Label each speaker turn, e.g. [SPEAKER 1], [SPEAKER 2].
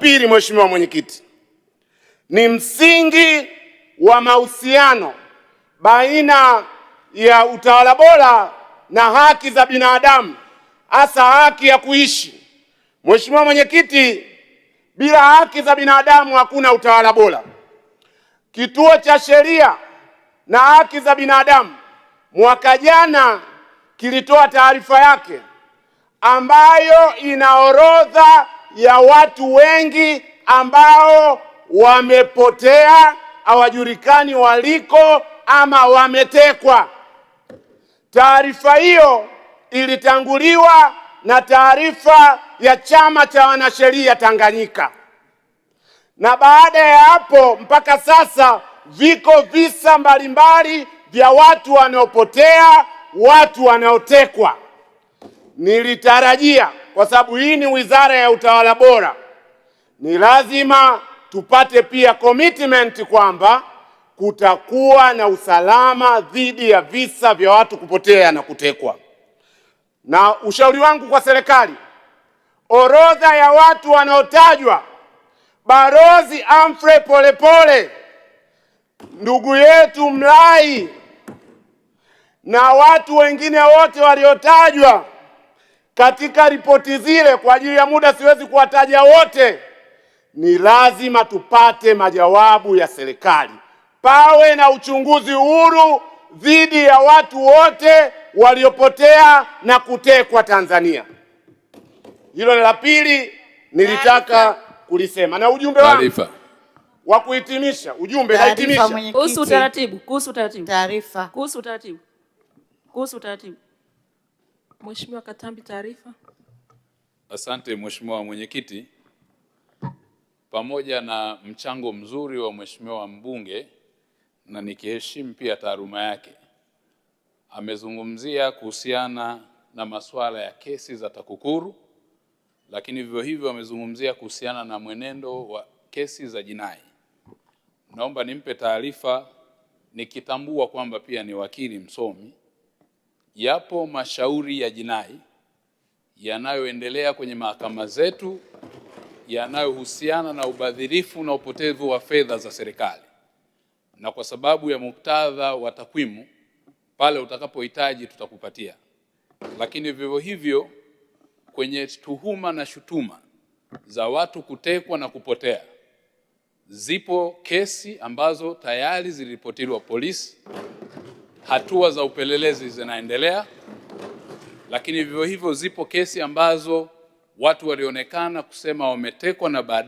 [SPEAKER 1] pili, Mheshimiwa Mwenyekiti, ni msingi wa mahusiano baina ya utawala bora na haki za binadamu, hasa haki ya kuishi. Mheshimiwa Mwenyekiti, bila haki za binadamu hakuna utawala bora. Kituo cha Sheria na Haki za Binadamu mwaka jana kilitoa taarifa yake ambayo ina orodha ya watu wengi ambao wamepotea, hawajulikani waliko ama wametekwa. Taarifa hiyo ilitanguliwa na taarifa ya Chama cha Wanasheria Tanganyika, na baada ya hapo mpaka sasa viko visa mbalimbali vya watu wanaopotea, watu wanaotekwa. Nilitarajia, kwa sababu hii ni Wizara ya Utawala Bora, ni lazima tupate pia commitment kwamba kutakuwa na usalama dhidi ya visa vya watu kupotea na kutekwa. Na ushauri wangu kwa serikali, orodha ya watu wanaotajwa, Balozi Humphrey Polepole, ndugu yetu Mlai na watu wengine wote waliotajwa katika ripoti zile, kwa ajili ya muda siwezi kuwataja wote, ni lazima tupate majawabu ya serikali. Pawe na uchunguzi huru dhidi ya watu wote waliopotea na kutekwa Tanzania. Hilo ni la pili nilitaka kulisema. Na ujumbe wangu wa kuhitimisha, ujumbe nahitimisha
[SPEAKER 2] kuhusu utaratibu. Mheshimiwa Katambi, taarifa.
[SPEAKER 3] Asante Mheshimiwa Mwenyekiti. Pamoja na mchango mzuri wa Mheshimiwa mbunge, na nikiheshimu pia taaluma yake, amezungumzia kuhusiana na masuala ya kesi za TAKUKURU, lakini vivyo hivyo amezungumzia kuhusiana na mwenendo wa kesi za jinai. Naomba nimpe taarifa, nikitambua kwamba pia ni wakili msomi. Yapo mashauri ya jinai yanayoendelea kwenye mahakama zetu yanayohusiana na ubadhirifu na upotevu wa fedha za serikali, na kwa sababu ya muktadha wa takwimu, pale utakapohitaji tutakupatia. Lakini vivyo hivyo kwenye tuhuma na shutuma za watu kutekwa na kupotea, zipo kesi ambazo tayari ziliripotiwa polisi, hatua za upelelezi zinaendelea. Lakini vivyo hivyo zipo kesi ambazo watu walionekana kusema wametekwa na baadaye